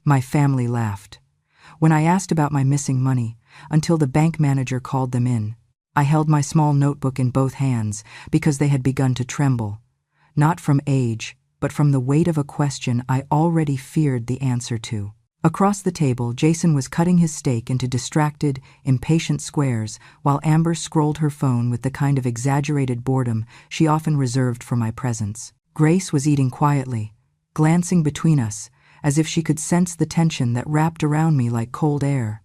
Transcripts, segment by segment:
My family laughed. When I asked about my missing money, until the bank manager called them in, I held my small notebook in both hands because they had begun to tremble, not from age, but from the weight of a question I already feared the answer to. Across the table, Jason was cutting his steak into distracted, impatient squares, while Amber scrolled her phone with the kind of exaggerated boredom she often reserved for my presence. Grace was eating quietly, glancing between us, as if she could sense the tension that wrapped around me like cold air.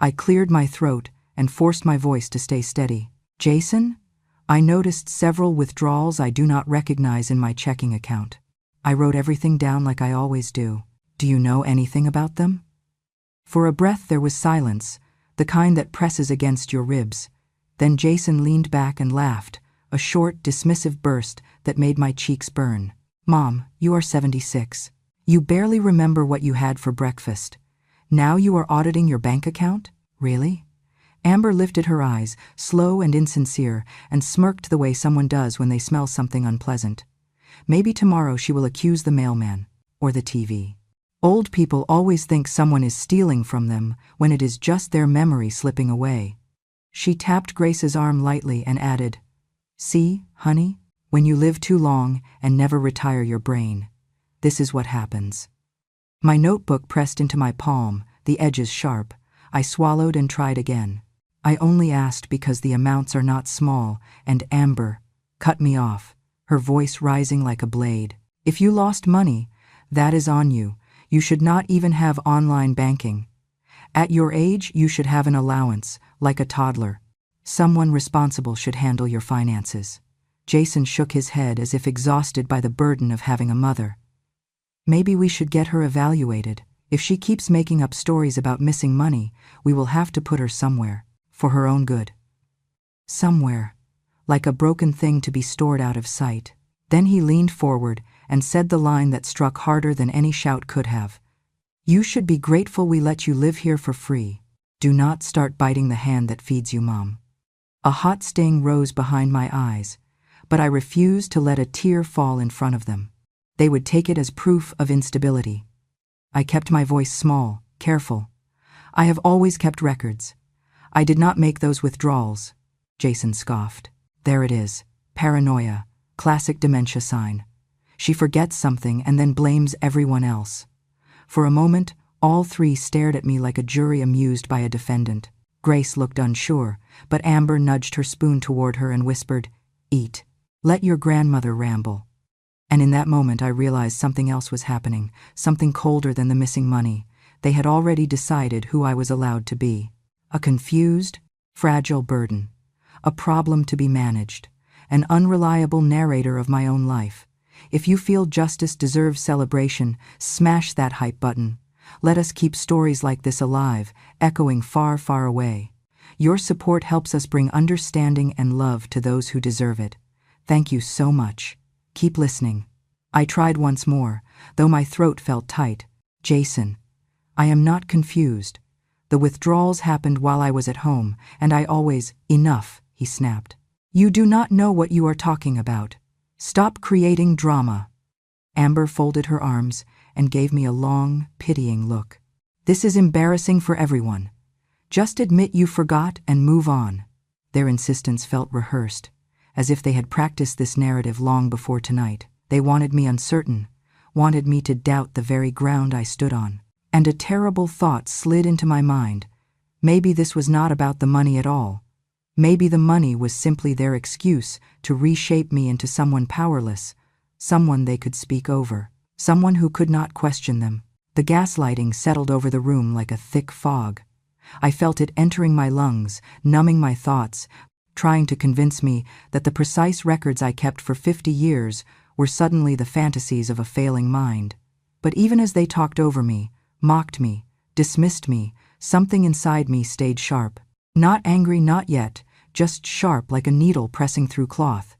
I cleared my throat and forced my voice to stay steady. Jason? I noticed several withdrawals I do not recognize in my checking account. I wrote everything down like I always do. Do you know anything about them? For a breath there was silence, the kind that presses against your ribs. Then Jason leaned back and laughed, a short, dismissive burst that made my cheeks burn. Mom, you are 76. You barely remember what you had for breakfast. Now you are auditing your bank account? Really? Amber lifted her eyes, slow and insincere, and smirked the way someone does when they smell something unpleasant. Maybe tomorrow she will accuse the mailman, or the TV. Old people always think someone is stealing from them when it is just their memory slipping away. She tapped Grace's arm lightly and added, "See, honey, when you live too long and never retire your brain, this is what happens." My notebook pressed into my palm, the edges sharp. I swallowed and tried again. I only asked because the amounts are not small, and Amber cut me off, her voice rising like a blade. If you lost money, that is on you. You should not even have online banking. At your age, you should have an allowance, like a toddler. Someone responsible should handle your finances. Jason shook his head as if exhausted by the burden of having a mother. Maybe we should get her evaluated. If she keeps making up stories about missing money, we will have to put her somewhere, for her own good. Somewhere, like a broken thing to be stored out of sight. Then he leaned forward and said the line that struck harder than any shout could have. You should be grateful we let you live here for free. Do not start biting the hand that feeds you, Mom. A hot sting rose behind my eyes, but I refused to let a tear fall in front of them. They would take it as proof of instability. I kept my voice small, careful. I have always kept records. I did not make those withdrawals. Jason scoffed. There it is. Paranoia. Classic dementia sign. She forgets something and then blames everyone else. For a moment, all three stared at me like a jury amused by a defendant. Grace looked unsure, but Amber nudged her spoon toward her and whispered, "Eat. Let your grandmother ramble." And in that moment I realized something else was happening, something colder than the missing money. They had already decided who I was allowed to be. A confused, fragile burden. A problem to be managed. An unreliable narrator of my own life. If you feel justice deserves celebration, smash that hype button. Let us keep stories like this alive, echoing far, far away. Your support helps us bring understanding and love to those who deserve it. Thank you so much. Keep listening. I tried once more, though my throat felt tight. Jason, I am not confused. The withdrawals happened while I was at home, and I always— Enough, he snapped. You do not know what you are talking about. Stop creating drama. Amber folded her arms and gave me a long, pitying look. This is embarrassing for everyone. Just admit you forgot and move on. Their insistence felt rehearsed, as if they had practiced this narrative long before tonight. They wanted me uncertain, wanted me to doubt the very ground I stood on. And a terrible thought slid into my mind. Maybe this was not about the money at all. Maybe the money was simply their excuse to reshape me into someone powerless, someone they could speak over, someone who could not question them. The gaslighting settled over the room like a thick fog. I felt it entering my lungs, numbing my thoughts, trying to convince me that the precise records I kept for 50 years were suddenly the fantasies of a failing mind. But even as they talked over me, mocked me, dismissed me, something inside me stayed sharp. Not angry, not yet, just sharp like a needle pressing through cloth.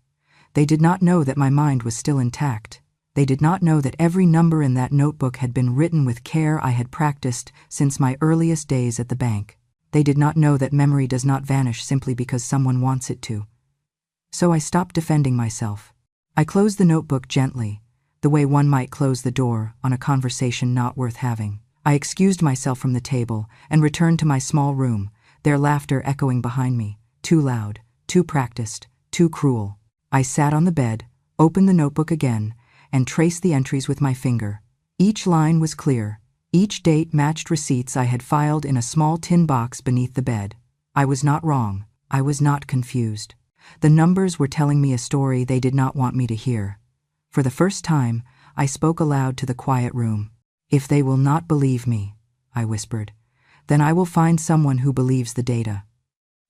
They did not know that my mind was still intact. They did not know that every number in that notebook had been written with care I had practiced since my earliest days at the bank. They did not know that memory does not vanish simply because someone wants it to. So I stopped defending myself. I closed the notebook gently, the way one might close the door on a conversation not worth having. I excused myself from the table and returned to my small room, their laughter echoing behind me, too loud, too practiced, too cruel. I sat on the bed, opened the notebook again, and traced the entries with my finger. Each line was clear. Each date matched receipts I had filed in a small tin box beneath the bed. I was not wrong. I was not confused. The numbers were telling me a story they did not want me to hear. For the first time, I spoke aloud to the quiet room. "If they will not believe me," I whispered, "then I will find someone who believes the data."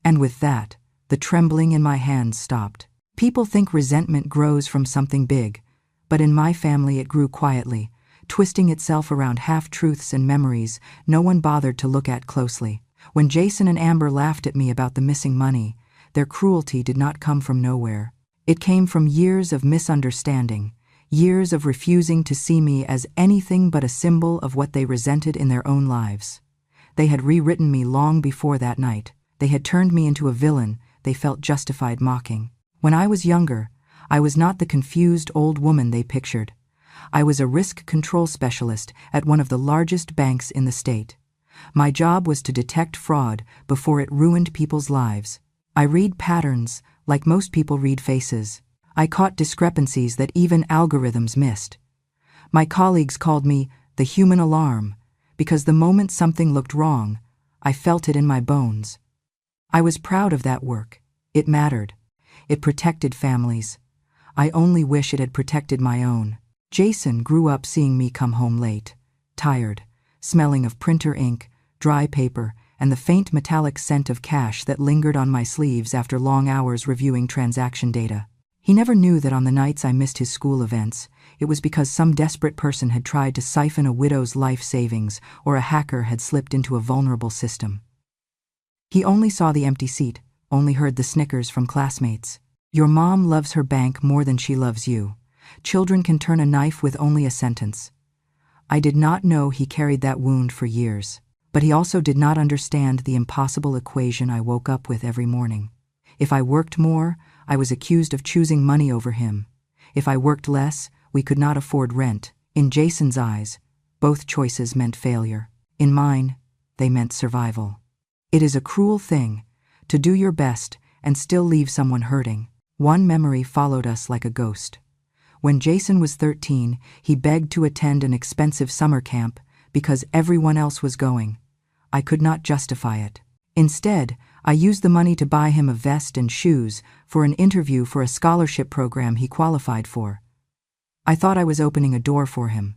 And with that, the trembling in my hands stopped. People think resentment grows from something big, but in my family it grew quietly, twisting itself around half-truths and memories no one bothered to look at closely. When Jason and Amber laughed at me about the missing money, their cruelty did not come from nowhere. It came from years of misunderstanding, years of refusing to see me as anything but a symbol of what they resented in their own lives. They had rewritten me long before that night. They had turned me into a villain they felt justified mocking. When I was younger, I was not the confused old woman they pictured. I was a risk control specialist at one of the largest banks in the state. My job was to detect fraud before it ruined people's lives. I read patterns like most people read faces. I caught discrepancies that even algorithms missed. My colleagues called me the human alarm because the moment something looked wrong, I felt it in my bones. I was proud of that work. It mattered. It protected families. I only wish it had protected my own. Jason grew up seeing me come home late, tired, smelling of printer ink, dry paper, and the faint metallic scent of cash that lingered on my sleeves after long hours reviewing transaction data. He never knew that on the nights I missed his school events, it was because some desperate person had tried to siphon a widow's life savings or a hacker had slipped into a vulnerable system. He only saw the empty seat, only heard the snickers from classmates. "Your mom loves her bank more than she loves you. Children can turn a knife with only a sentence." I did not know he carried that wound for years, but he also did not understand the impossible equation I woke up with every morning. If I worked more, I was accused of choosing money over him. If I worked less, we could not afford rent. In Jason's eyes, both choices meant failure. In mine, they meant survival. It is a cruel thing to do your best and still leave someone hurting. One memory followed us like a ghost. When Jason was 13, he begged to attend an expensive summer camp because everyone else was going. I could not justify it. Instead, I used the money to buy him a vest and shoes for an interview for a scholarship program he qualified for. I thought I was opening a door for him,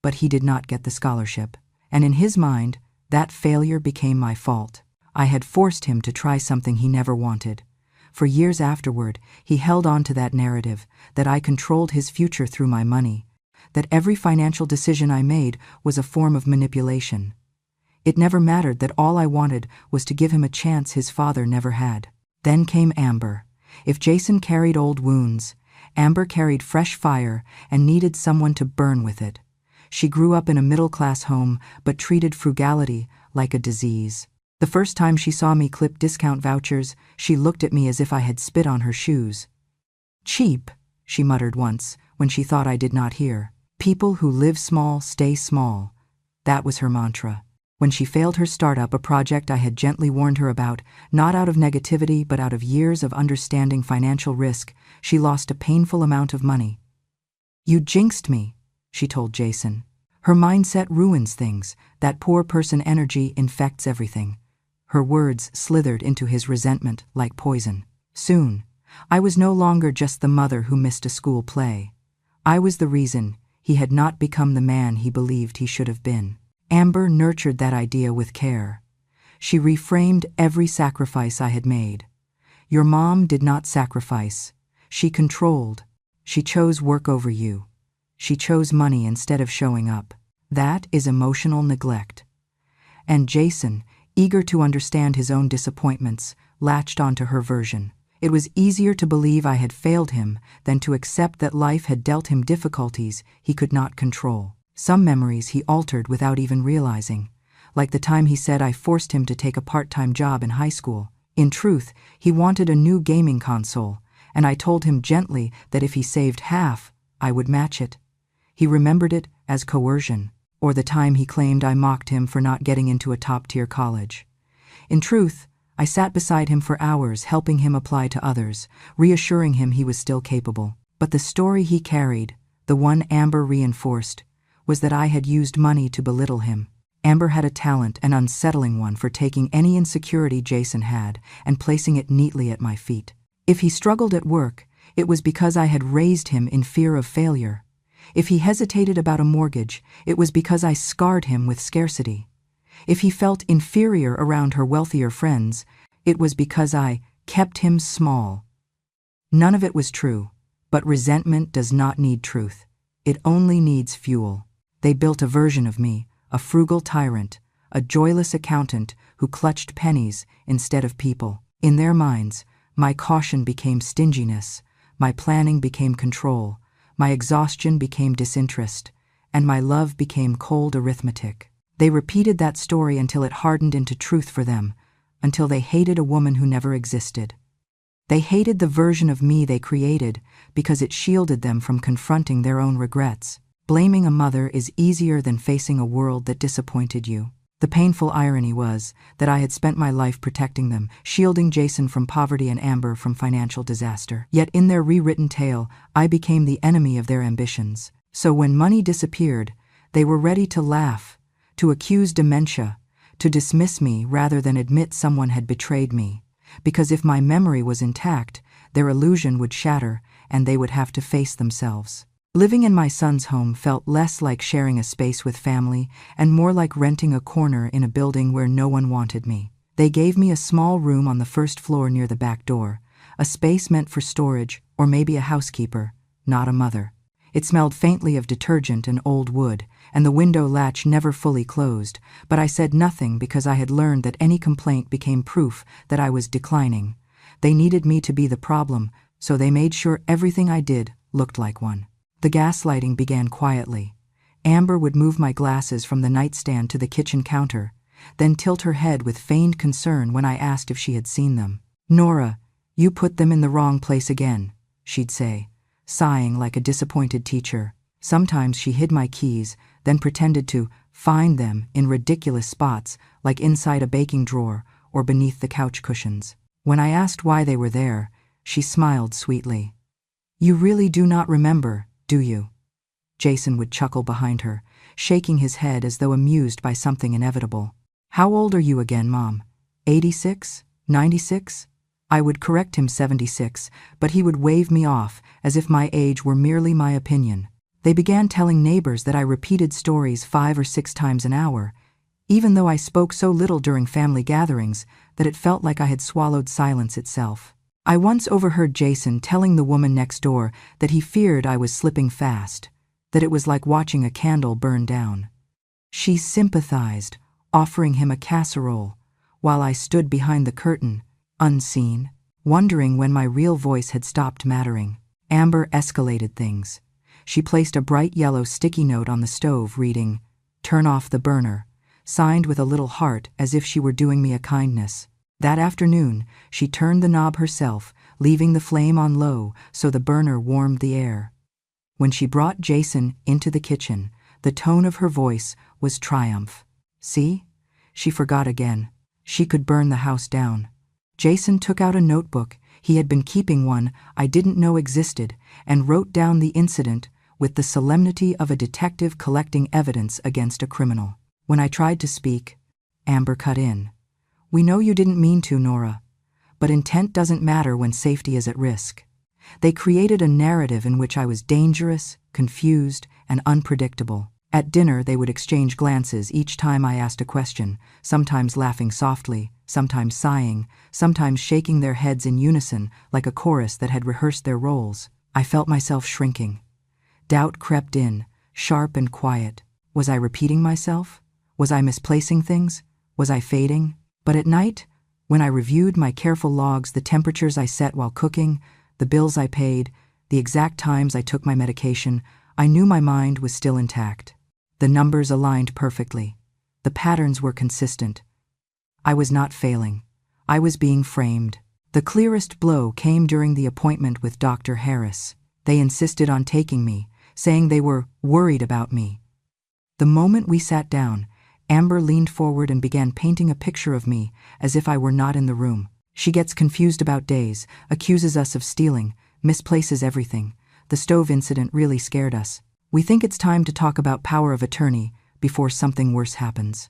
but he did not get the scholarship, and in his mind, that failure became my fault. I had forced him to try something he never wanted. For years afterward, he held on to that narrative, that I controlled his future through my money, that every financial decision I made was a form of manipulation. It never mattered that all I wanted was to give him a chance his father never had. Then came Amber. If Jason carried old wounds, Amber carried fresh fire and needed someone to burn with it. She grew up in a middle-class home but treated frugality like a disease. The first time she saw me clip discount vouchers, she looked at me as if I had spit on her shoes. "Cheap," she muttered once when she thought I did not hear. "People who live small stay small." That was her mantra. When she failed her startup, a project I had gently warned her about, not out of negativity but out of years of understanding financial risk, she lost a painful amount of money. "You jinxed me," she told Jason. "Her mindset ruins things. That poor person energy infects everything." Her words slithered into his resentment like poison. Soon, I was no longer just the mother who missed a school play. I was the reason he had not become the man he believed he should have been. Amber nurtured that idea with care. She reframed every sacrifice I had made. "Your mom did not sacrifice. She controlled. She chose work over you. She chose money instead of showing up. That is emotional neglect." And Jason, eager to understand his own disappointments, latched onto her version. It was easier to believe I had failed him than to accept that life had dealt him difficulties he could not control. Some memories he altered without even realizing, like the time he said I forced him to take a part-time job in high school. In truth, he wanted a new gaming console, and I told him gently that if he saved half, I would match it. He remembered it as coercion. or the time he claimed I mocked him for not getting into a top-tier college. In truth, I sat beside him for hours, helping him apply to others, reassuring him he was still capable. But the story he carried, the one Amber reinforced, was that I had used money to belittle him. Amber had a talent, an unsettling one, for taking any insecurity Jason had and placing it neatly at my feet. If he struggled at work, it was because I had raised him in fear of failure. If he hesitated about a mortgage, it was because I scarred him with scarcity. If he felt inferior around her wealthier friends, it was because I kept him small. None of it was true, but resentment does not need truth. It only needs fuel. They built a version of me, a frugal tyrant, a joyless accountant who clutched pennies instead of people. In their minds, my caution became stinginess, my planning became control, my exhaustion became disinterest, and my love became cold arithmetic. They repeated that story until it hardened into truth for them, until they hated a woman who never existed. They hated the version of me they created because it shielded them from confronting their own regrets. Blaming a mother is easier than facing a world that disappointed you. The painful irony was that I had spent my life protecting them, shielding Jason from poverty and Amber from financial disaster. Yet in their rewritten tale, I became the enemy of their ambitions. So when money disappeared, they were ready to laugh, to accuse dementia, to dismiss me rather than admit someone had betrayed me. Because if my memory was intact, their illusion would shatter and they would have to face themselves. Living in my son's home felt less like sharing a space with family and more like renting a corner in a building where no one wanted me. They gave me a small room on the first floor near the back door, a space meant for storage or maybe a housekeeper, not a mother. It smelled faintly of detergent and old wood, and the window latch never fully closed, but I said nothing because I had learned that any complaint became proof that I was declining. They needed me to be the problem, so they made sure everything I did looked like one. The gaslighting began quietly. Amber would move my glasses from the nightstand to the kitchen counter, then tilt her head with feigned concern when I asked if she had seen them. "Nora, you put them in the wrong place again," she'd say, sighing like a disappointed teacher. Sometimes she hid my keys, then pretended to find them in ridiculous spots, like inside a baking drawer or beneath the couch cushions. When I asked why they were there, she smiled sweetly. "You really do not remember, do you?" Jason would chuckle behind her, shaking his head as though amused by something inevitable. "How old are you again, Mom? 86? 96? I would correct him 76, but he would wave me off as if my age were merely my opinion. They began telling neighbors that I repeated stories 5 or 6 times an hour, even though I spoke so little during family gatherings that it felt like I had swallowed silence itself. I once overheard Jason telling the woman next door that he feared I was slipping fast, that it was like watching a candle burn down. She sympathized, offering him a casserole, while I stood behind the curtain, unseen, wondering when my real voice had stopped mattering. Amber escalated things. She placed a bright yellow sticky note on the stove reading, "Turn off the burner," signed with a little heart as if she were doing me a kindness. That afternoon, she turned the knob herself, leaving the flame on low so the burner warmed the air. When she brought Jason into the kitchen, the tone of her voice was triumph. "See? She forgot again. She could burn the house down." Jason took out a notebook, he had been keeping one I didn't know existed, and wrote down the incident with the solemnity of a detective collecting evidence against a criminal. When I tried to speak, Amber cut in. "We know you didn't mean to, Nora, but intent doesn't matter when safety is at risk." They created a narrative in which I was dangerous, confused, and unpredictable. At dinner, they would exchange glances each time I asked a question, sometimes laughing softly, sometimes sighing, sometimes shaking their heads in unison like a chorus that had rehearsed their roles. I felt myself shrinking. Doubt crept in, sharp and quiet. Was I repeating myself? Was I misplacing things? Was I fading? But at night, when I reviewed my careful logs, the temperatures I set while cooking, the bills I paid, the exact times I took my medication, I knew my mind was still intact. The numbers aligned perfectly. The patterns were consistent. I was not failing. I was being framed. The clearest blow came during the appointment with Dr. Harris. They insisted on taking me, saying they were worried about me. The moment we sat down, Amber leaned forward and began painting a picture of me as if I were not in the room. She gets confused about days, accuses us of stealing, misplaces everything. The stove incident really scared us. We think it's time to talk about power of attorney before something worse happens.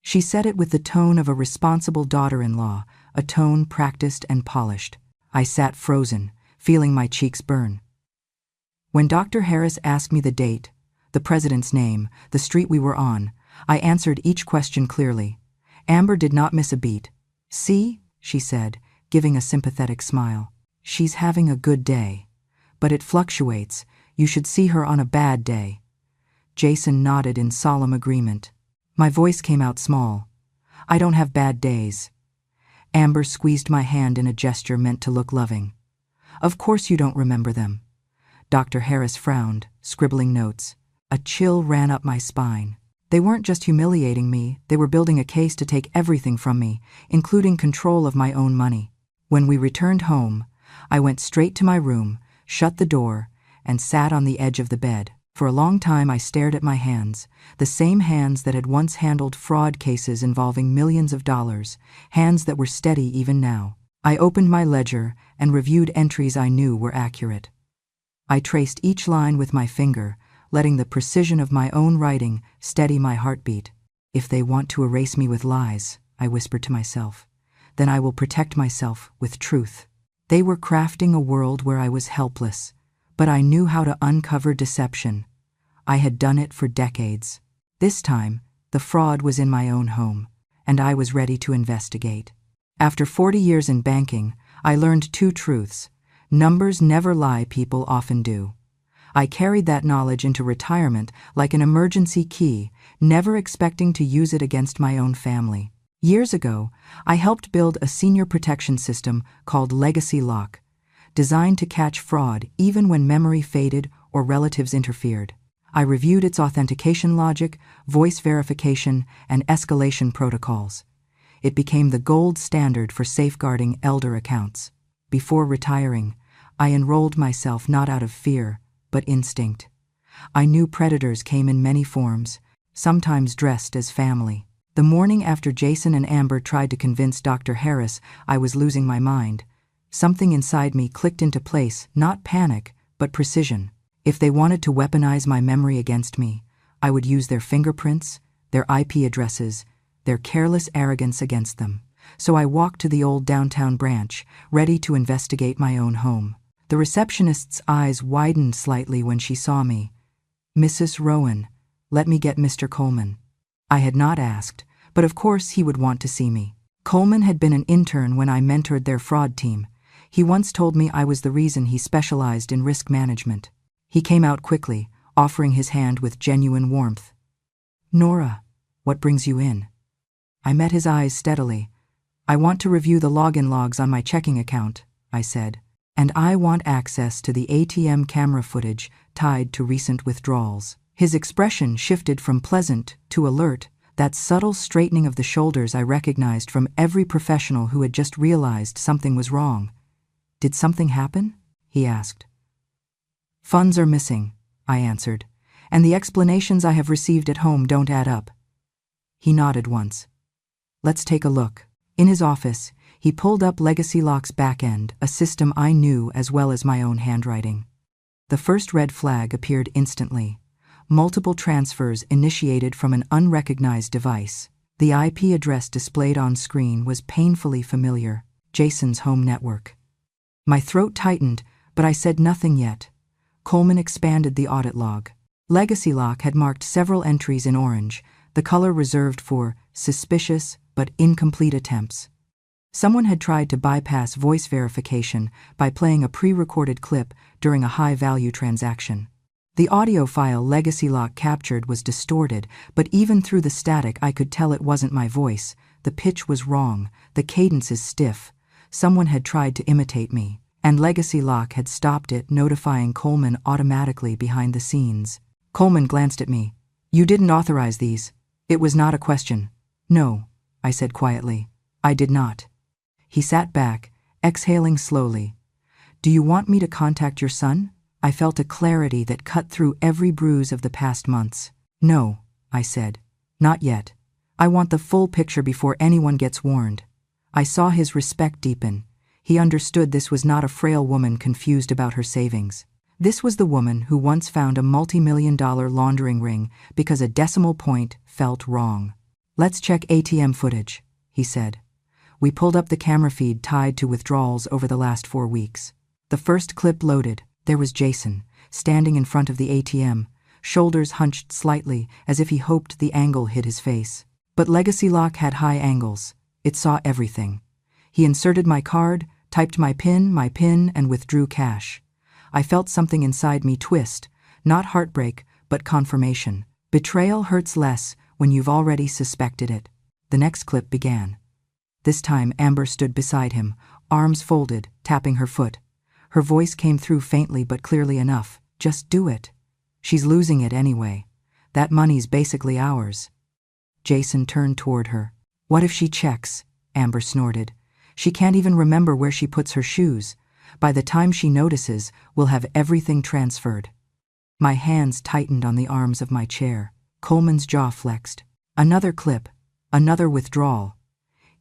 She said it with the tone of a responsible daughter-in-law, a tone practiced and polished. I sat frozen, feeling my cheeks burn. When Dr. Harris asked me the date, the president's name, the street we were on, I answered each question clearly. Amber did not miss a beat. "See," she said, giving a sympathetic smile. "She's having a good day. But it fluctuates. You should see her on a bad day." Jason nodded in solemn agreement. My voice came out small. "I don't have bad days." Amber squeezed my hand in a gesture meant to look loving. "Of course you don't remember them." Dr. Harris frowned, scribbling notes. A chill ran up my spine. They weren't just humiliating me, they were building a case to take everything from me, including control of my own money. When we returned home, I went straight to my room, shut the door, and sat on the edge of the bed. For a long time I stared at my hands, the same hands that had once handled fraud cases involving millions of dollars, hands that were steady even now. I opened my ledger and reviewed entries I knew were accurate. I traced each line with my finger, letting the precision of my own writing steady my heartbeat. "If they want to erase me with lies," I whispered to myself, "then I will protect myself with truth." They were crafting a world where I was helpless, but I knew how to uncover deception. I had done it for decades. This time, the fraud was in my own home, and I was ready to investigate. After 40 years in banking, I learned two truths. Numbers never lie, people often do. I carried that knowledge into retirement like an emergency key, never expecting to use it against my own family. Years ago, I helped build a senior protection system called Legacy Lock, designed to catch fraud even when memory faded or relatives interfered. I reviewed its authentication logic, voice verification, and escalation protocols. It became the gold standard for safeguarding elder accounts. Before retiring, I enrolled myself not out of fear, but instinct. I knew predators came in many forms, sometimes dressed as family. The morning after Jason and Amber tried to convince Dr. Harris I was losing my mind, something inside me clicked into place, not panic, but precision. If they wanted to weaponize my memory against me, I would use their fingerprints, their IP addresses, their careless arrogance against them. So I walked to the old downtown branch, ready to investigate my own home. The receptionist's eyes widened slightly when she saw me. "Mrs. Rowan, let me get Mr. Coleman." I had not asked, but of course he would want to see me. Coleman had been an intern when I mentored their fraud team. He once told me I was the reason he specialized in risk management. He came out quickly, offering his hand with genuine warmth. "Nora, what brings you in?" I met his eyes steadily. "I want to review the login logs on my checking account," I said. "And I want access to the ATM camera footage tied to recent withdrawals." His expression shifted from pleasant to alert, that subtle straightening of the shoulders I recognized from every professional who had just realized something was wrong. "Did something happen?" he asked. "Funds are missing," I answered, "and the explanations I have received at home don't add up." He nodded once. "Let's take a look." In his office, he pulled up Legacy Lock's backend, a system I knew as well as my own handwriting. The first red flag appeared instantly. Multiple transfers initiated from an unrecognized device. The IP address displayed on screen was painfully familiar, Jason's home network. My throat tightened, but I said nothing yet. Coleman expanded the audit log. Legacy Lock had marked several entries in orange, the color reserved for suspicious but incomplete attempts. Someone had tried to bypass voice verification by playing a pre-recorded clip during a high-value transaction. The audio file Legacy Lock captured was distorted, but even through the static I could tell it wasn't my voice. The pitch was wrong, the cadence is stiff. Someone had tried to imitate me, and Legacy Lock had stopped it, notifying Coleman automatically behind the scenes. Coleman glanced at me. "You didn't authorize these." It was not a question. "No," I said quietly. "I did not." He sat back, exhaling slowly. "Do you want me to contact your son?" I felt a clarity that cut through every bruise of the past months. No, I said. Not yet. I want the full picture before anyone gets warned. I saw his respect deepen. He understood this was not a frail woman confused about her savings. This was the woman who once found a multi-million-dollar laundering ring because a decimal point felt wrong. Let's check ATM footage, he said. We pulled up the camera feed tied to withdrawals over the last 4 weeks. The first clip loaded. There was Jason, standing in front of the ATM, shoulders hunched slightly as if he hoped the angle hid his face. But Legacy Lock had high angles. It saw everything. He inserted my card, typed my PIN, and withdrew cash. I felt something inside me twist, not heartbreak, but confirmation. Betrayal hurts less when you've already suspected it. The next clip began. This time Amber stood beside him, arms folded, tapping her foot. Her voice came through faintly but clearly enough. Just do it. She's losing it anyway. That money's basically ours. Jason turned toward her. What if she checks? Amber snorted. She can't even remember where she puts her shoes. By the time she notices, we'll have everything transferred. My hands tightened on the arms of my chair. Coleman's jaw flexed. Another clip. Another withdrawal.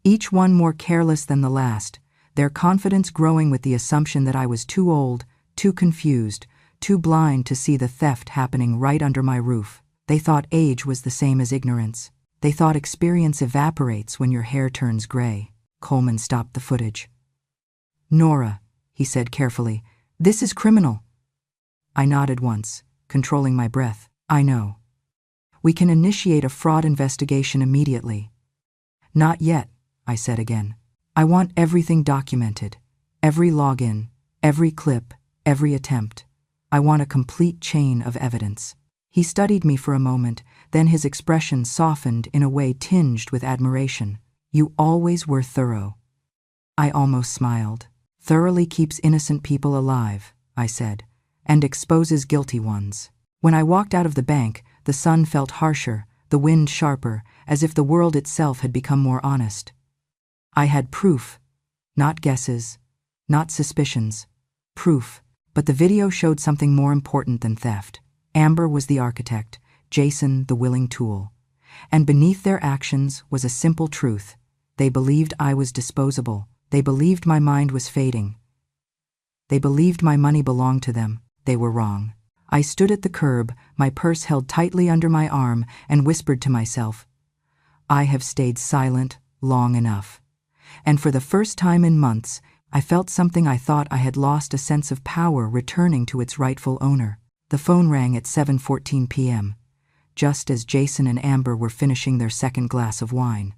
Each one more careless than the last, their confidence growing with the assumption that I was too old, too confused, too blind to see the theft happening right under my roof. They thought age was the same as ignorance. They thought experience evaporates when your hair turns gray. Coleman stopped the footage. Nora, he said carefully, this is criminal. I nodded once, controlling my breath. I know. We can initiate a fraud investigation immediately. Not yet, I said again. I want everything documented. Every login, every clip, every attempt. I want a complete chain of evidence. He studied me for a moment, then his expression softened in a way tinged with admiration. You always were thorough. I almost smiled. Thoroughly keeps innocent people alive, I said, and exposes guilty ones. When I walked out of the bank, the sun felt harsher, the wind sharper, as if the world itself had become more honest. I had proof, not guesses, not suspicions. Proof, but the video showed something more important than theft. Amber was the architect, Jason the willing tool. And beneath their actions was a simple truth. They believed I was disposable. They believed my mind was fading. They believed my money belonged to them. They were wrong. I stood at the curb, my purse held tightly under my arm, and whispered to myself, I have stayed silent long enough. And for the first time in months, I felt something I thought I had lost, a sense of power returning to its rightful owner. The phone rang at 7:14 p.m., just as Jason and Amber were finishing their second glass of wine.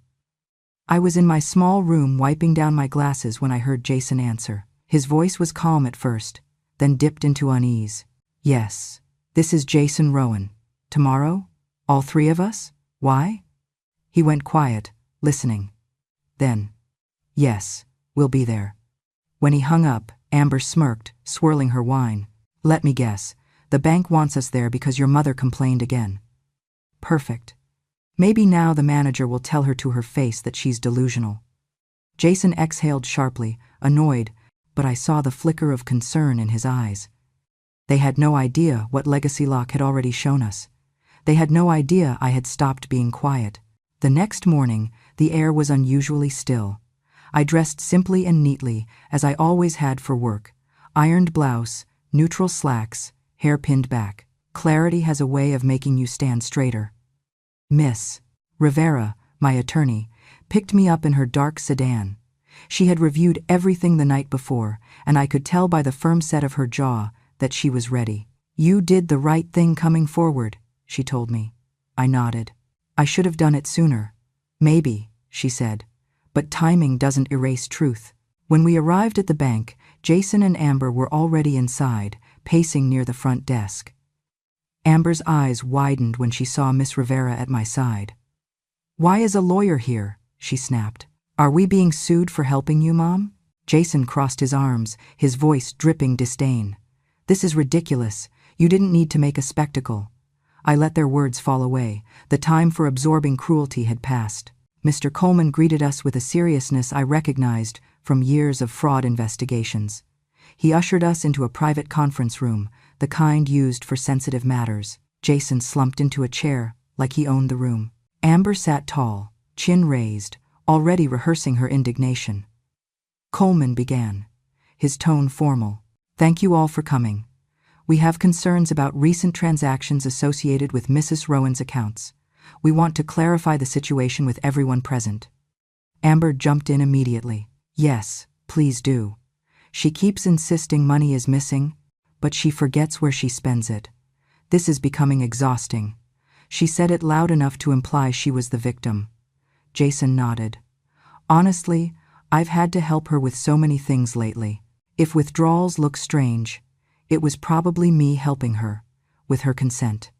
I was in my small room wiping down my glasses when I heard Jason answer. His voice was calm at first, then dipped into unease. Yes, this is Jason Rowan. Tomorrow? All 3 of us? Why? He went quiet, listening. Then, yes, we'll be there. When he hung up, Amber smirked, swirling her wine. Let me guess, the bank wants us there because your mother complained again. Perfect. Maybe now the manager will tell her to her face that she's delusional. Jason exhaled sharply, annoyed, but I saw the flicker of concern in his eyes. They had no idea what Legacy Lock had already shown us. They had no idea I had stopped being quiet. The next morning, the air was unusually still. I dressed simply and neatly, as I always had for work. Ironed blouse, neutral slacks, hair pinned back. Clarity has a way of making you stand straighter. Miss Rivera, my attorney, picked me up in her dark sedan. She had reviewed everything the night before, and I could tell by the firm set of her jaw that she was ready. You did the right thing coming forward, she told me. I nodded. I should have done it sooner. Maybe, she said, but timing doesn't erase truth. When we arrived at the bank, Jason and Amber were already inside, pacing near the front desk. Amber's eyes widened when she saw Miss Rivera at my side. Why is a lawyer here? She snapped. Are we being sued for helping you, Mom? Jason crossed his arms, his voice dripping disdain. This is ridiculous. You didn't need to make a spectacle. I let their words fall away. The time for absorbing cruelty had passed. Mr. Coleman greeted us with a seriousness I recognized from years of fraud investigations. He ushered us into a private conference room, the kind used for sensitive matters. Jason slumped into a chair, like he owned the room. Amber sat tall, chin raised, already rehearsing her indignation. Coleman began, his tone formal. "Thank you all for coming. We have concerns about recent transactions associated with Mrs. Rowan's accounts. We want to clarify the situation with everyone present." Amber jumped in immediately. "Yes, please do. She keeps insisting money is missing, but she forgets where she spends it. This is becoming exhausting." She said it loud enough to imply she was the victim. Jason nodded. "Honestly, I've had to help her with so many things lately. If withdrawals look strange, it was probably me helping her, with her consent.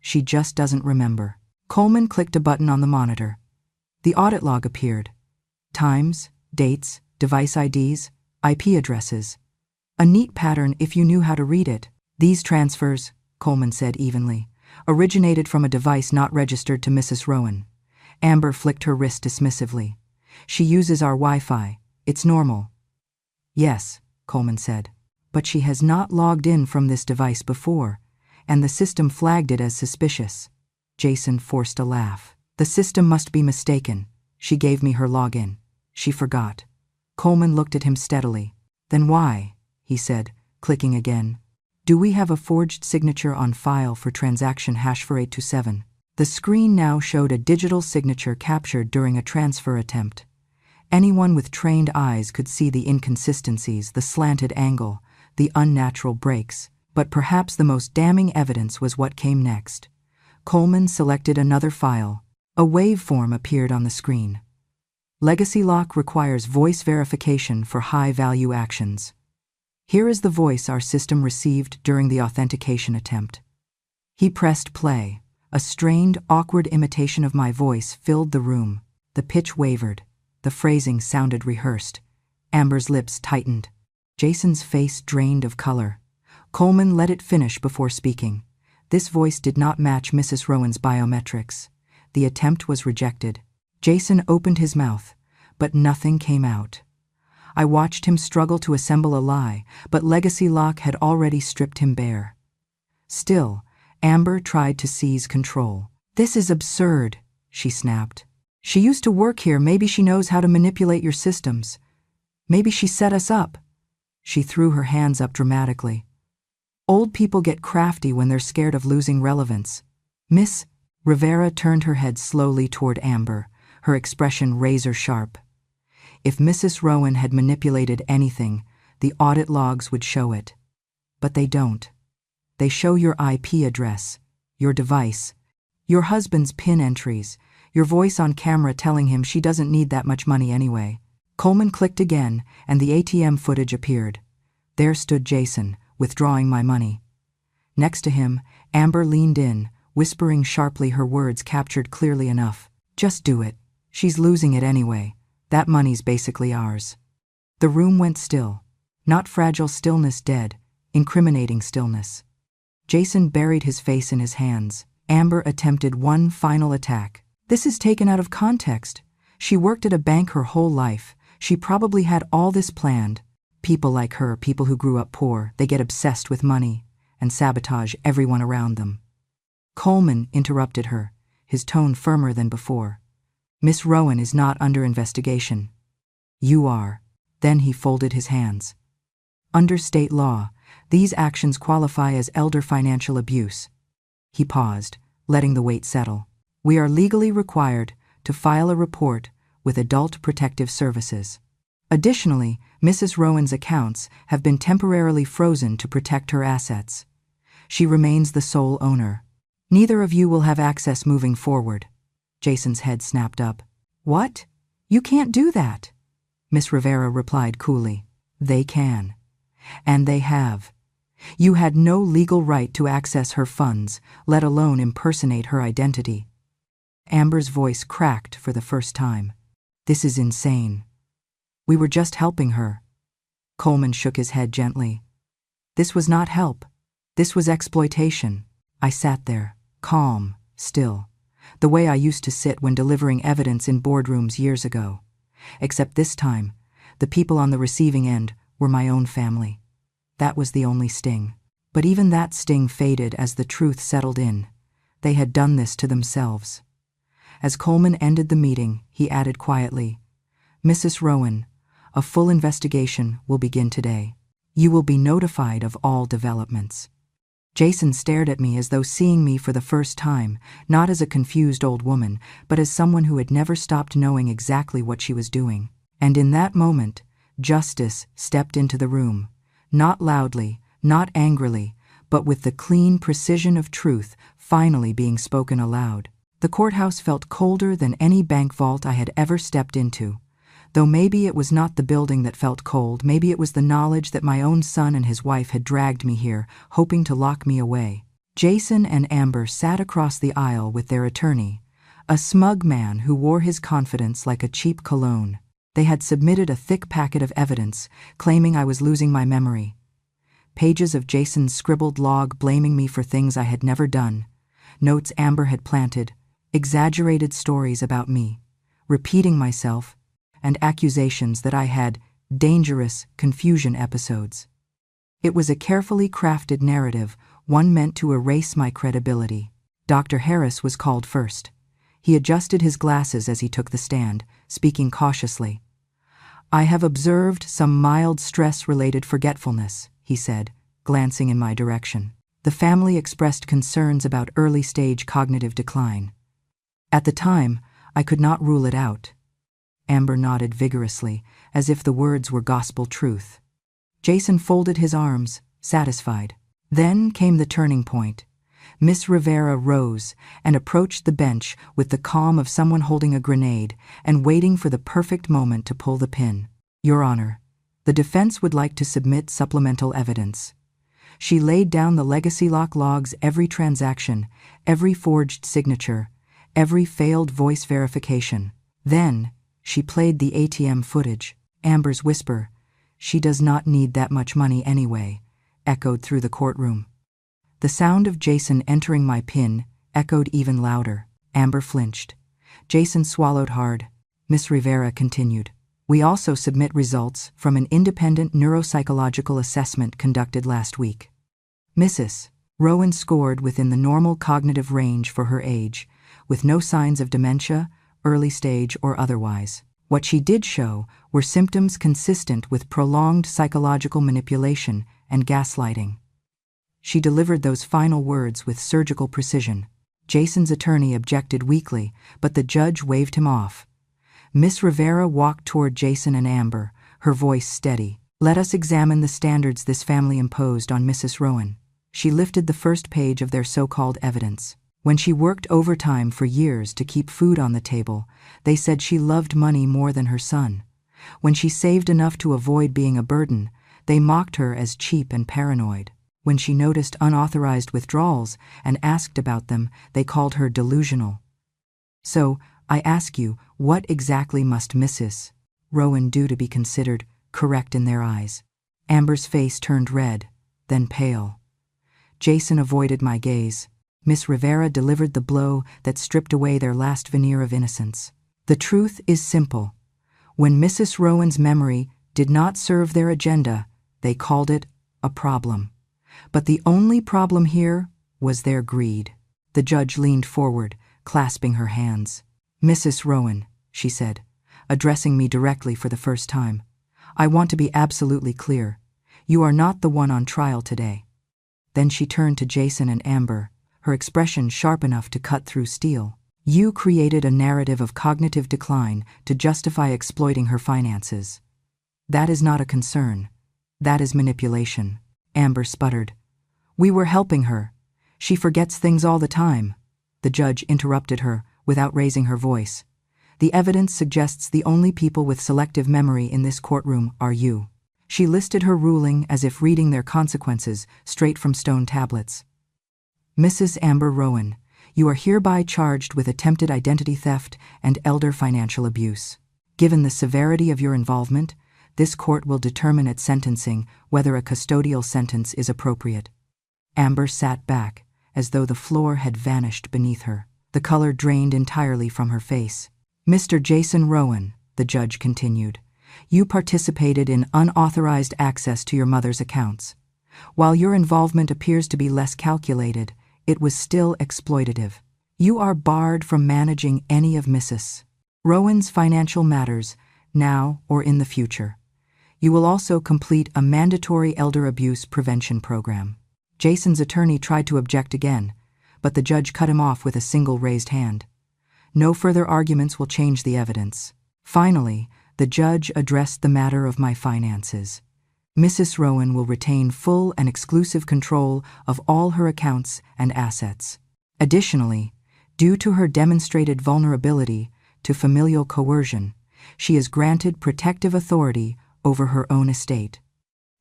She just doesn't remember." Coleman clicked a button on the monitor. The audit log appeared. Times, dates, device IDs, IP addresses. A neat pattern if you knew how to read it. "These transfers," Coleman said evenly, "originated from a device not registered to Mrs. Rowan." Amber flicked her wrist dismissively. "She uses our Wi-Fi. It's normal." "Yes," Coleman said, "but she has not logged in from this device before, and the system flagged it as suspicious." Jason forced a laugh. "The system must be mistaken. She gave me her login. She forgot." Coleman looked at him steadily. "Then why?" he said, clicking again. "Do we have a forged signature on file for transaction #4827? The screen now showed a digital signature captured during a transfer attempt. Anyone with trained eyes could see the inconsistencies, the slanted angle, the unnatural breaks, but perhaps the most damning evidence was what came next. Coleman selected another file. A waveform appeared on the screen. "Legacy lock requires voice verification for high-value actions. Here is the voice our system received during the authentication attempt." He pressed play. A strained, awkward imitation of my voice filled the room. The pitch wavered. The phrasing sounded rehearsed. Amber's lips tightened. Jason's face drained of color. Coleman let it finish before speaking. This voice did not match Mrs. Rowan's biometrics. The attempt was rejected. Jason opened his mouth, but nothing came out. I watched him struggle to assemble a lie, but Legacy Lock had already stripped him bare. Still, Amber tried to seize control. "This is absurd," she snapped. "She used to work here. Maybe she knows how to manipulate your systems. Maybe she set us up." She threw her hands up dramatically. "Old people get crafty when they're scared of losing relevance." Miss Rivera turned her head slowly toward Amber, her expression razor-sharp. If Mrs. Rowan had manipulated anything, the audit logs would show it. But they don't. They show your IP address, your device, your husband's PIN entries, your voice on camera telling him she doesn't need that much money anyway. Coleman clicked again, and the ATM footage appeared. There stood Jason, withdrawing my money. Next to him, Amber leaned in, whispering sharply, her words captured clearly enough. "Just do it. She's losing it anyway. That money's basically ours." The room went still. Not fragile stillness, dead, incriminating stillness. Jason buried his face in his hands. Amber attempted one final attack. "This is taken out of context. She worked at a bank her whole life. She probably had all this planned. People like her, people who grew up poor, they get obsessed with money and sabotage everyone around them." Coleman interrupted her, his tone firmer than before. "Miss Rowan is not under investigation. You are." Then he folded his hands. "Under state law, these actions qualify as elder financial abuse." He paused, letting the weight settle. "We are legally required to file a report with Adult Protective Services. Additionally, Mrs. Rowan's accounts have been temporarily frozen to protect her assets. She remains the sole owner. Neither of you will have access moving forward." Jason's head snapped up. "What? You can't do that." Miss Rivera replied coolly. "They can. And they have. You had no legal right to access her funds, let alone impersonate her identity." Amber's voice cracked for the first time. "This is insane. We were just helping her." Coleman shook his head gently. "This was not help. This was exploitation." I sat there, calm, still, the way I used to sit when delivering evidence in boardrooms years ago. Except this time, the people on the receiving end were my own family. That was the only sting. But even that sting faded as the truth settled in. They had done this to themselves. As Coleman ended the meeting, he added quietly, "Mrs. Rowan, a full investigation will begin today. You will be notified of all developments." Jason stared at me as though seeing me for the first time, not as a confused old woman, but as someone who had never stopped knowing exactly what she was doing. And in that moment, justice stepped into the room, not loudly, not angrily, but with the clean precision of truth finally being spoken aloud. The courthouse felt colder than any bank vault I had ever stepped into. Though maybe it was not the building that felt cold, maybe it was the knowledge that my own son and his wife had dragged me here, hoping to lock me away. Jason and Amber sat across the aisle with their attorney, a smug man who wore his confidence like a cheap cologne. They had submitted a thick packet of evidence, claiming I was losing my memory. Pages of Jason's scribbled log blaming me for things I had never done, notes Amber had planted, exaggerated stories about me, repeating myself, and accusations that I had dangerous confusion episodes. It was a carefully crafted narrative, one meant to erase my credibility. Dr. Harris was called first. He adjusted his glasses as he took the stand, speaking cautiously. "I have observed some mild stress-related forgetfulness," he said, glancing in my direction. The family expressed concerns about early-stage cognitive decline. At the time, I could not rule it out. Amber nodded vigorously, as if the words were gospel truth. Jason folded his arms, satisfied. Then came the turning point. Miss Rivera rose and approached the bench with the calm of someone holding a grenade and waiting for the perfect moment to pull the pin. "Your Honor, the defense would like to submit supplemental evidence." She laid down the legacy lock logs, every transaction, every forged signature, every failed voice verification. Then, she played the ATM footage. Amber's whisper, "She does not need that much money anyway," echoed through the courtroom. The sound of Jason entering my PIN echoed even louder. Amber flinched. Jason swallowed hard. Miss Rivera continued, "We also submit results from an independent neuropsychological assessment conducted last week. Mrs. Rowan scored within the normal cognitive range for her age, with no signs of dementia, early stage or otherwise. What she did show were symptoms consistent with prolonged psychological manipulation and gaslighting." She delivered those final words with surgical precision. Jason's attorney objected weakly, but the judge waved him off. Miss Rivera walked toward Jason and Amber, her voice steady. "Let us examine the standards this family imposed on Mrs. Rowan." She lifted the first page of their so-called evidence. When she worked overtime for years to keep food on the table, they said she loved money more than her son. When she saved enough to avoid being a burden, they mocked her as cheap and paranoid. When she noticed unauthorized withdrawals and asked about them, they called her delusional. So, I ask you, what exactly must Mrs. Rowan do to be considered correct in their eyes? Amber's face turned red, then pale. Jason avoided my gaze. Miss Rivera delivered the blow that stripped away their last veneer of innocence. "The truth is simple. When Mrs. Rowan's memory did not serve their agenda, they called it a problem. But the only problem here was their greed." The judge leaned forward, clasping her hands. "Mrs. Rowan," she said, addressing me directly for the first time, "I want to be absolutely clear. You are not the one on trial today." Then she turned to Jason and Amber, her expression sharp enough to cut through steel. "You created a narrative of cognitive decline to justify exploiting her finances. That is not a concern. That is manipulation." Amber sputtered. "We were helping her. She forgets things all the time." The judge interrupted her without raising her voice. "The evidence suggests the only people with selective memory in this courtroom are you." She listed her ruling as if reading their consequences straight from stone tablets. "Mrs. Amber Rowan, you are hereby charged with attempted identity theft and elder financial abuse. Given the severity of your involvement, this court will determine at sentencing whether a custodial sentence is appropriate." Amber sat back, as though the floor had vanished beneath her. The color drained entirely from her face. "Mr. Jason Rowan," the judge continued, "you participated in unauthorized access to your mother's accounts. While your involvement appears to be less calculated, it was still exploitative. You are barred from managing any of Mrs. Rowan's financial matters, now or in the future. You will also complete a mandatory elder abuse prevention program. Jason's attorney tried to object again, but the judge cut him off with a single raised hand. No further arguments will change the evidence. Finally, the judge addressed the matter of my finances. Mrs. Rowan will retain full and exclusive control of all her accounts and assets. Additionally, due to her demonstrated vulnerability to familial coercion, she is granted protective authority over her own estate.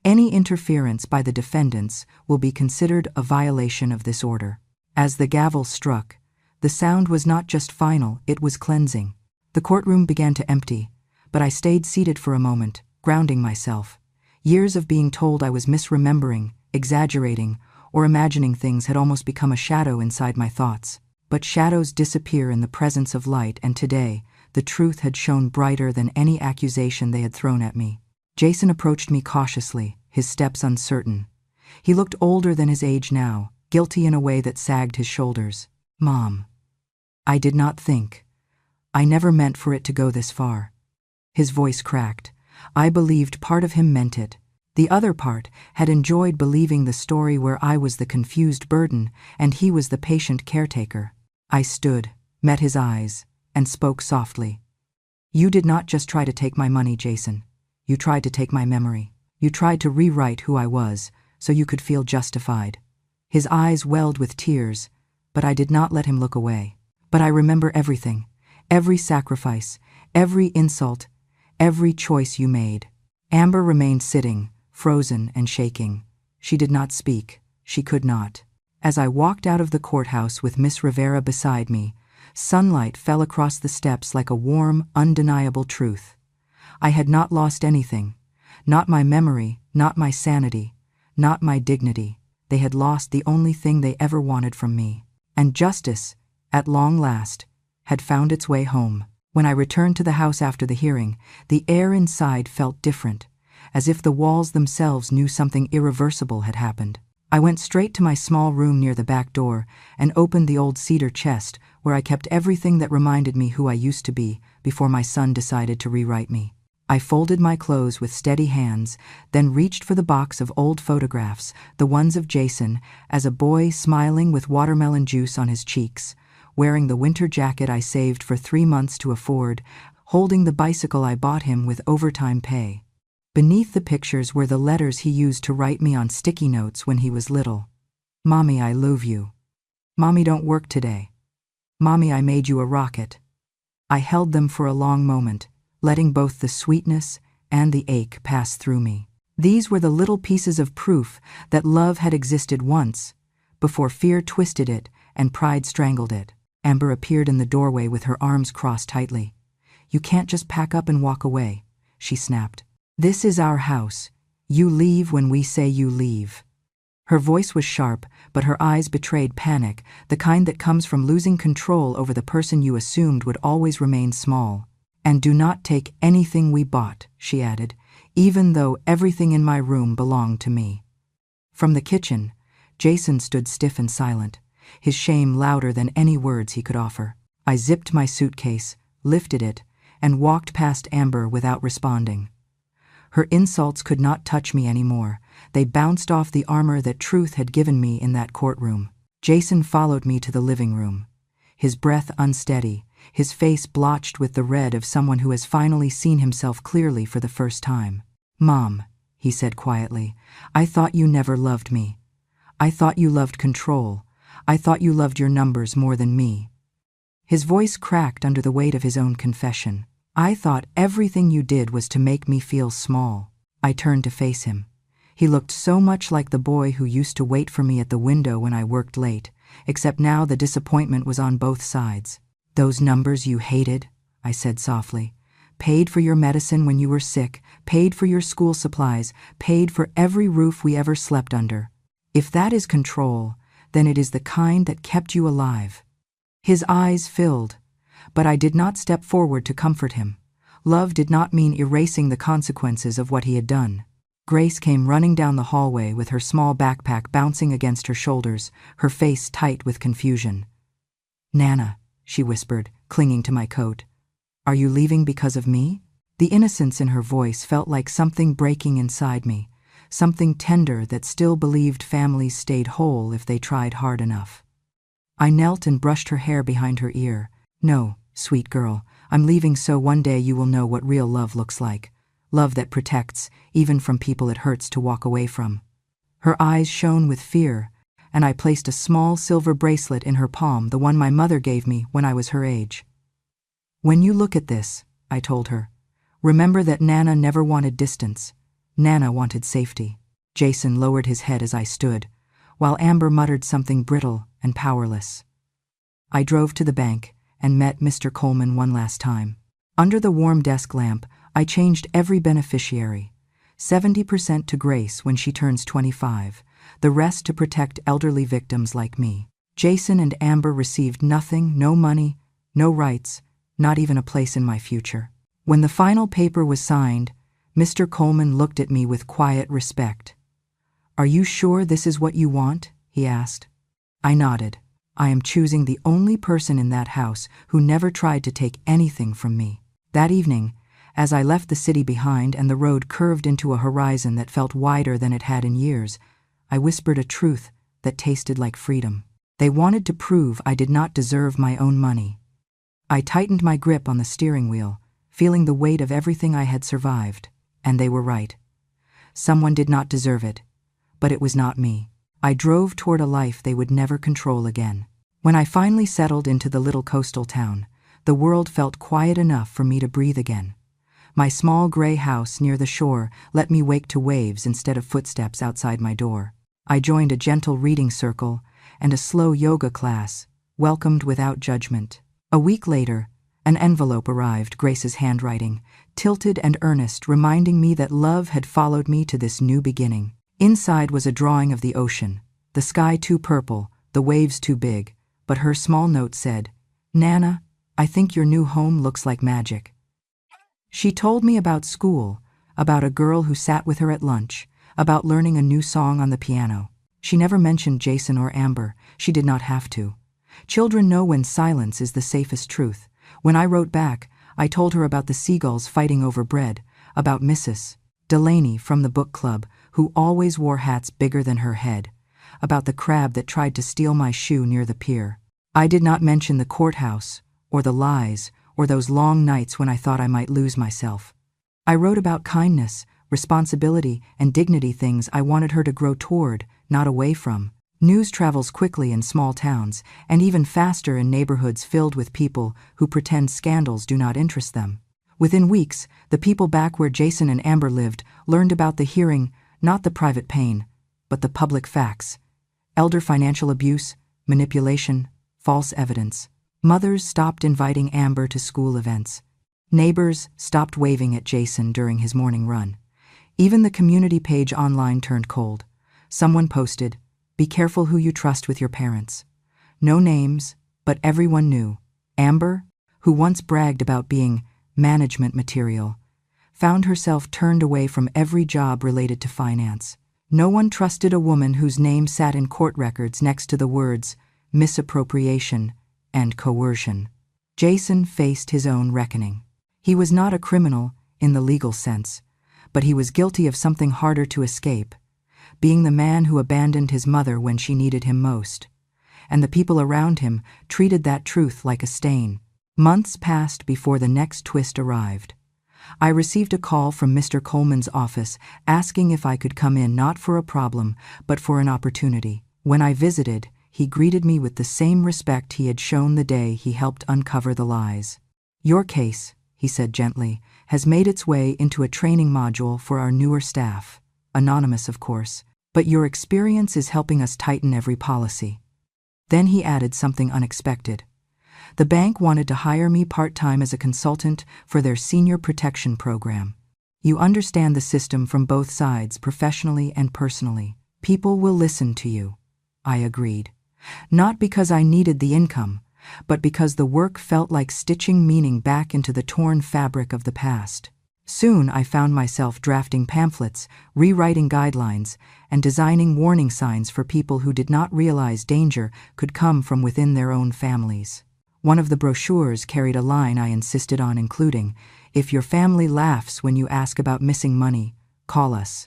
Any interference by the defendants will be considered a violation of this order. As the gavel struck, the sound was not just final, it was cleansing. The courtroom began to empty, but I stayed seated for a moment, grounding myself. Years of being told I was misremembering, exaggerating, or imagining things had almost become a shadow inside my thoughts. But shadows disappear in the presence of light, and today, the truth had shone brighter than any accusation they had thrown at me. Jason approached me cautiously, his steps uncertain. He looked older than his age now, guilty in a way that sagged his shoulders. "Mom, I did not think. I never meant for it to go this far." His voice cracked. I believed part of him meant it. The other part had enjoyed believing the story where I was the confused burden and he was the patient caretaker. I stood, met his eyes, and spoke softly. "You did not just try to take my money, Jason. You tried to take my memory. You tried to rewrite who I was, so you could feel justified." His eyes welled with tears, but I did not let him look away. "But I remember everything, every sacrifice, every insult, every choice you made." Amber remained sitting, frozen and shaking. She did not speak. She could not. As I walked out of the courthouse with Miss Rivera beside me, sunlight fell across the steps like a warm, undeniable truth. I had not lost anything. Not my memory, not my sanity, not my dignity. They had lost the only thing they ever wanted from me. And justice, at long last, had found its way home. When I returned to the house after the hearing, the air inside felt different, as if the walls themselves knew something irreversible had happened. I went straight to my small room near the back door and opened the old cedar chest where I kept everything that reminded me who I used to be before my son decided to rewrite me. I folded my clothes with steady hands, then reached for the box of old photographs, the ones of Jason, as a boy smiling with watermelon juice on his cheeks, wearing the winter jacket I saved for 3 months to afford, holding the bicycle I bought him with overtime pay. Beneath the pictures were the letters he used to write me on sticky notes when he was little. "Mommy, I love you. Mommy, don't work today. Mommy, I made you a rocket." I held them for a long moment, letting both the sweetness and the ache pass through me. These were the little pieces of proof that love had existed once, before fear twisted it and pride strangled it. Amber appeared in the doorway with her arms crossed tightly. "You can't just pack up and walk away," she snapped. "This is our house. You leave when we say you leave." Her voice was sharp, but her eyes betrayed panic, the kind that comes from losing control over the person you assumed would always remain small. "And do not take anything we bought," she added, "even though everything in my room belonged to me." From the kitchen, Jason stood stiff and silent, his shame louder than any words he could offer. I zipped my suitcase, lifted it, and walked past Amber without responding. Her insults could not touch me anymore. They bounced off the armor that truth had given me in that courtroom. Jason followed me to the living room, his breath unsteady, his face blotched with the red of someone who has finally seen himself clearly for the first time. "Mom," he said quietly, "I thought you never loved me. I thought you loved control. I thought you loved your numbers more than me." His voice cracked under the weight of his own confession. "I thought everything you did was to make me feel small." I turned to face him. He looked so much like the boy who used to wait for me at the window when I worked late, except now the disappointment was on both sides. "Those numbers you hated," I said softly, "paid for your medicine when you were sick, paid for your school supplies, paid for every roof we ever slept under. If that is control, then it is the kind that kept you alive." His eyes filled, but I did not step forward to comfort him. Love did not mean erasing the consequences of what he had done. Grace came running down the hallway with her small backpack bouncing against her shoulders, her face tight with confusion. "Nana," she whispered, clinging to my coat. "Are you leaving because of me?" The innocence in her voice felt like something breaking inside me, something tender that still believed families stayed whole if they tried hard enough. I knelt and brushed her hair behind her ear. "No, sweet girl, I'm leaving so one day you will know what real love looks like. Love that protects, even from people it hurts to walk away from." Her eyes shone with fear, and I placed a small silver bracelet in her palm, the one my mother gave me when I was her age. "When you look at this," I told her, "remember that Nana never wanted distance. Nana wanted safety." Jason lowered his head as I stood, while Amber muttered something brittle and powerless. I drove to the bank and met Mr. Coleman one last time. Under the warm desk lamp, I changed every beneficiary. 70% to Grace when she turns 25, the rest to protect elderly victims like me. Jason and Amber received nothing, no money, no rights, not even a place in my future. When the final paper was signed, Mr. Coleman looked at me with quiet respect. "Are you sure this is what you want?" he asked. I nodded. "I am choosing the only person in that house who never tried to take anything from me." That evening, as I left the city behind and the road curved into a horizon that felt wider than it had in years, I whispered a truth that tasted like freedom. They wanted to prove I did not deserve my own money. I tightened my grip on the steering wheel, feeling the weight of everything I had survived, and they were right. Someone did not deserve it, but it was not me. I drove toward a life they would never control again. When I finally settled into the little coastal town, the world felt quiet enough for me to breathe again. My small gray house near the shore let me wake to waves instead of footsteps outside my door. I joined a gentle reading circle and a slow yoga class, welcomed without judgment. A week later, an envelope arrived, Grace's handwriting, tilted and earnest, reminding me that love had followed me to this new beginning. Inside was a drawing of the ocean, the sky too purple, the waves too big, but her small note said, "Nana, I think your new home looks like magic." She told me about school, about a girl who sat with her at lunch, about learning a new song on the piano. She never mentioned Jason or Amber. She did not have to. Children know when silence is the safest truth. When I wrote back, I told her about the seagulls fighting over bread, about Mrs. Delaney from the book club, who always wore hats bigger than her head, about the crab that tried to steal my shoe near the pier. I did not mention the courthouse, or the lies, or those long nights when I thought I might lose myself. I wrote about kindness, responsibility, and dignity, things I wanted her to grow toward, not away from. News travels quickly in small towns, and even faster in neighborhoods filled with people who pretend scandals do not interest them. Within weeks, the people back where Jason and Amber lived learned about the hearing, not the private pain, but the public facts. Elder financial abuse, manipulation, false evidence. Mothers stopped inviting Amber to school events. Neighbors stopped waving at Jason during his morning run. Even the community page online turned cold. Someone posted, "Be careful who you trust with your parents." No names, but everyone knew. Amber, who once bragged about being management material, found herself turned away from every job related to finance. No one trusted a woman whose name sat in court records next to the words misappropriation and coercion. Jason faced his own reckoning. He was not a criminal in the legal sense, but he was guilty of something harder to escape, being the man who abandoned his mother when she needed him most. And the people around him treated that truth like a stain. Months passed before the next twist arrived. I received a call from Mr. Coleman's office asking if I could come in, not for a problem, but for an opportunity. When I visited, he greeted me with the same respect he had shown the day he helped uncover the lies. "Your case," he said gently, "has made its way into a training module for our newer staff. Anonymous, of course, but your experience is helping us tighten every policy." Then he added something unexpected. The bank wanted to hire me part-time as a consultant for their senior protection program. "You understand the system from both sides, professionally and personally. People will listen to you." I agreed. Not because I needed the income, but because the work felt like stitching meaning back into the torn fabric of the past. Soon I found myself drafting pamphlets, rewriting guidelines, and designing warning signs for people who did not realize danger could come from within their own families. One of the brochures carried a line I insisted on including: "If your family laughs when you ask about missing money, call us."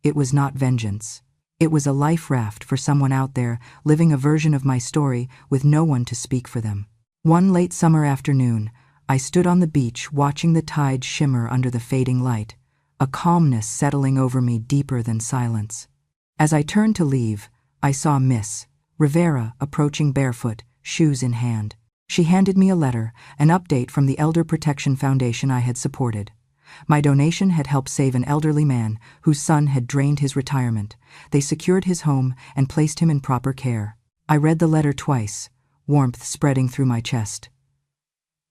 It was not vengeance. It was a life raft for someone out there living a version of my story with no one to speak for them. One late summer afternoon, I stood on the beach watching the tide shimmer under the fading light, a calmness settling over me deeper than silence. As I turned to leave, I saw Miss Rivera approaching barefoot, shoes in hand. She handed me a letter, an update from the Elder Protection Foundation I had supported. My donation had helped save an elderly man whose son had drained his retirement. They secured his home and placed him in proper care. I read the letter twice, warmth spreading through my chest.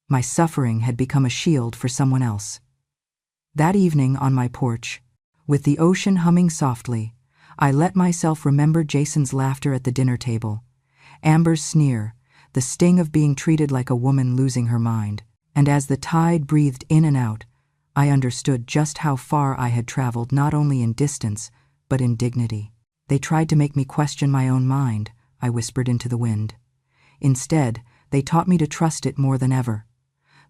My suffering had become a shield for someone else. That evening on my porch, with the ocean humming softly, I let myself remember Jason's laughter at the dinner table, Amber's sneer, the sting of being treated like a woman losing her mind. And as the tide breathed in and out, I understood just how far I had traveled, not only in distance, but in dignity. "They tried to make me question my own mind," I whispered into the wind. "Instead, they taught me to trust it more than ever."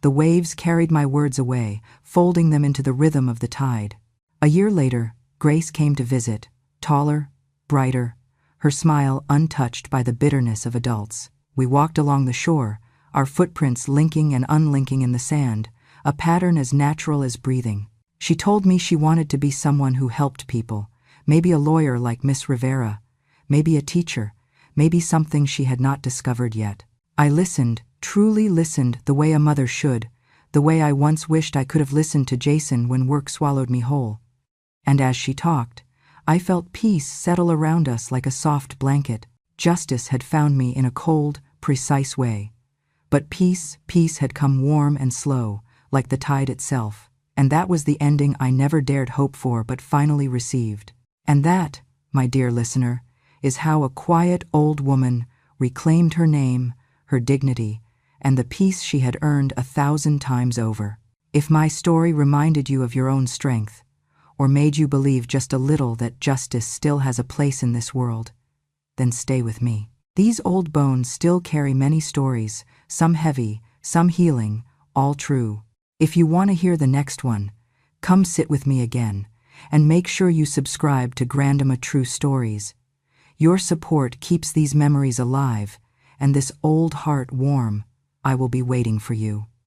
The waves carried my words away, folding them into the rhythm of the tide. A year later, Grace came to visit, taller, brighter, her smile untouched by the bitterness of adults. We walked along the shore, our footprints linking and unlinking in the sand, a pattern as natural as breathing. She told me she wanted to be someone who helped people, maybe a lawyer like Miss Rivera, maybe a teacher, maybe something she had not discovered yet. I listened, truly listened, the way a mother should, the way I once wished I could have listened to Jason when work swallowed me whole. And as she talked, I felt peace settle around us like a soft blanket. Justice had found me in a cold, precise way. But peace had come warm and slow, like the tide itself. And that was the ending I never dared hope for but finally received. And that, my dear listener, is how a quiet old woman reclaimed her name, her dignity, and the peace she had earned 1,000 times over. If my story reminded you of your own strength, or made you believe just a little that justice still has a place in this world, then stay with me. These old bones still carry many stories, some heavy, some healing, all true. If you want to hear the next one, come sit with me again, and make sure you subscribe to Grandma True Stories. Your support keeps these memories alive, and this old heart warm. I will be waiting for you.